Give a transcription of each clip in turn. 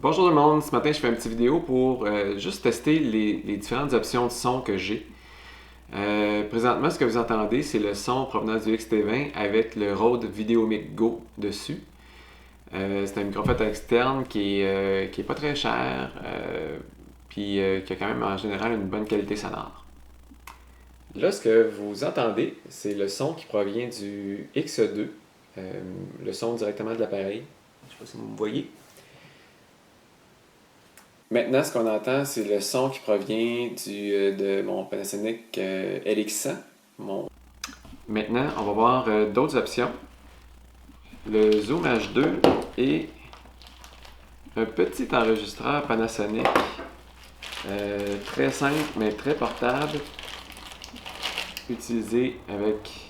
Bonjour tout le monde, ce matin je fais une petite vidéo pour juste tester les différentes options de son que j'ai. Présentement, ce que vous entendez, c'est le son provenant du XT20 avec le Rode VideoMic Go dessus. C'est un microphone externe qui est pas très cher, puis qui a quand même en général une bonne qualité sonore. Là, ce que vous entendez, c'est le son qui provient du X2, le son directement de l'appareil. Je ne sais pas si vous me voyez. Maintenant, ce qu'on entend, c'est le son qui provient de mon Panasonic LX100. Maintenant, on va voir d'autres options. Le Zoom H2 et un petit enregistreur Panasonic très simple mais très portable, utilisé avec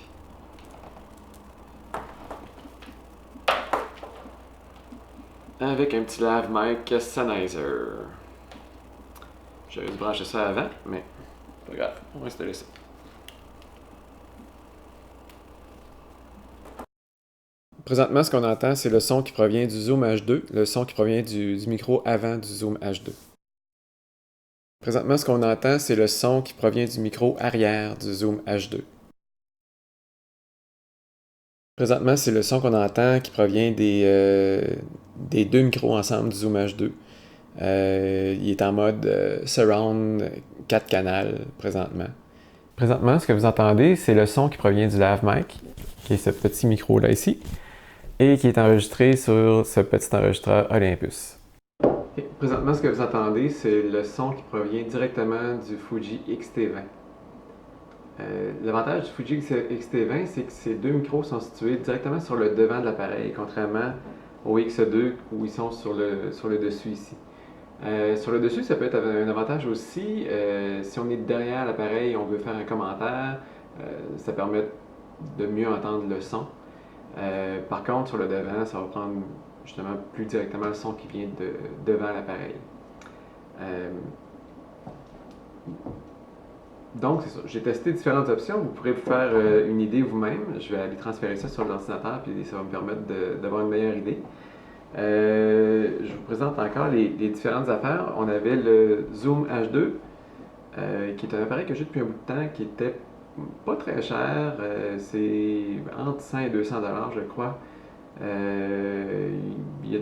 un petit lave-mic Sennheiser. J'aurais dû brancher ça avant, mais pas grave, on va installer ça. Présentement, ce qu'on entend, c'est le son qui provient du Zoom H2, le son qui provient du micro avant du Zoom H2. Présentement, ce qu'on entend, c'est le son qui provient du micro arrière du Zoom H2. Présentement, c'est le son qu'on entend qui provient des deux micros ensemble du Zoom H2. Il est en mode surround 4 canals présentement. Présentement, ce que vous entendez, c'est le son qui provient du lave-mic, qui est ce petit micro-là ici, et qui est enregistré sur ce petit enregistreur Olympus. Et présentement, ce que vous entendez, c'est le son qui provient directement du Fuji X-T20. L'avantage du Fuji X-T20, c'est que ces deux micros sont situés directement sur le devant de l'appareil, contrairement au X2 où ils sont sur le dessus ici. Sur le dessus, ça peut être un avantage aussi. Si on est derrière l'appareil et on veut faire un commentaire, ça permet de mieux entendre le son. Par contre, sur le devant, ça va prendre justement plus directement le son qui vient devant l'appareil. Donc, c'est ça. J'ai testé différentes options. Vous pourrez vous faire une idée vous-même. Je vais aller transférer ça sur l'ordinateur, puis ça va me permettre d'avoir une meilleure idée. Je vous présente encore les différentes affaires. On avait le Zoom H2, qui est un appareil que j'ai depuis un bout de temps, qui était pas très cher. C'est entre 100 et 200 dollars, je crois. Il y a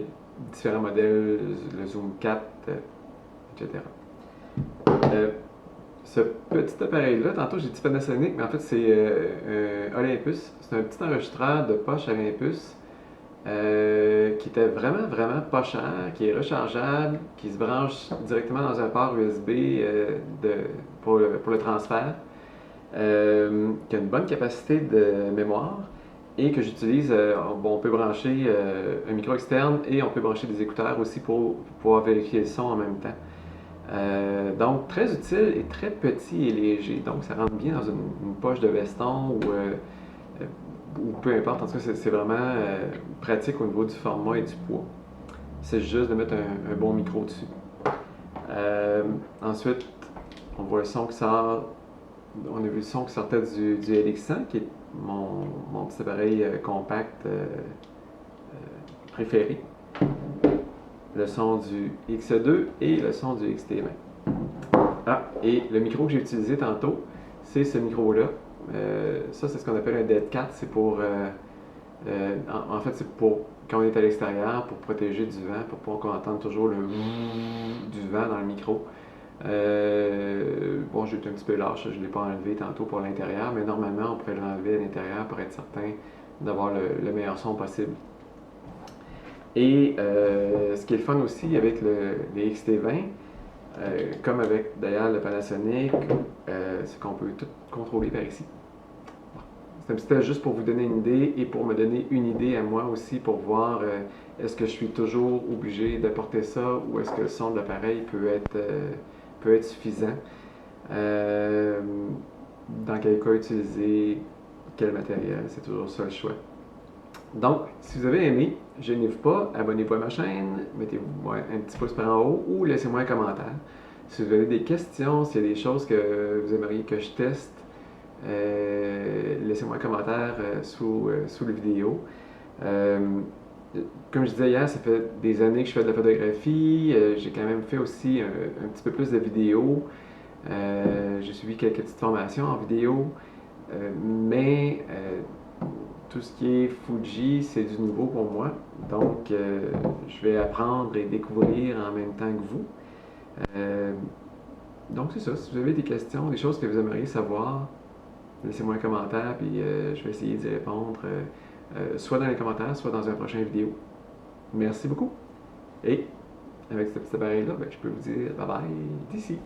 différents modèles, le Zoom 4, etc. Ce petit appareil-là, tantôt j'ai dit Panasonic, mais en fait c'est Olympus. C'est un petit enregistreur de poche Olympus qui était vraiment, vraiment pas cher, qui est rechargeable, qui se branche directement dans un port USB pour le transfert, qui a une bonne capacité de mémoire et que j'utilise. On peut brancher un micro externe et on peut brancher des écouteurs aussi pour pouvoir vérifier le son en même temps. Donc, très utile et très petit et léger. Donc, ça rentre bien dans une poche de veston ou peu importe. En tout cas, c'est vraiment pratique au niveau du format et du poids. C'est juste de mettre un bon micro dessus. Ensuite, on voit le son qui sort. On a vu le son qui sortait du LX100, qui est mon petit appareil compact préféré. Le son du X2 et le son du XT20. Ah, et le micro que j'ai utilisé tantôt, c'est ce micro-là. Ça, c'est ce qu'on appelle un dead cat. C'est pour. En fait, c'est pour quand on est à l'extérieur, pour protéger du vent, pour pouvoir qu'on entende toujours le du vent dans le micro. Bon, j'ai été un petit peu lâche, je ne l'ai pas enlevé tantôt pour l'intérieur, mais normalement, on pourrait l'enlever à l'intérieur pour être certain d'avoir le meilleur son possible. Et ce qui est le fun aussi avec les XT20, comme avec d'ailleurs le Panasonic, c'est qu'on peut tout contrôler par ici. C'est un petit test juste pour vous donner une idée et pour me donner une idée à moi aussi pour voir est-ce que je suis toujours obligé d'apporter ça ou est-ce que le son de l'appareil peut être suffisant. Dans quel cas utiliser quel matériel, c'est toujours ça le choix. Donc, si vous avez aimé, gênez-vous pas, abonnez-vous à ma chaîne, mettez-vous un petit pouce par en haut ou laissez-moi un commentaire. Si vous avez des questions, s'il y a des choses que vous aimeriez que je teste, laissez-moi un commentaire sous la vidéo. comme je disais hier, ça fait des années que je fais de la photographie. J'ai quand même fait aussi un petit peu plus de vidéos. J'ai suivi quelques petites formations en vidéo. Mais tout ce qui est Fuji, c'est du nouveau pour moi. Donc, je vais apprendre et découvrir en même temps que vous. Euh, donc, c'est ça. Si vous avez des questions, des choses que vous aimeriez savoir, laissez-moi un commentaire, puis je vais essayer d'y répondre, soit dans les commentaires, soit dans un prochain vidéo. Merci beaucoup. Et avec ce petit appareil-là, ben, je peux vous dire bye bye d'ici.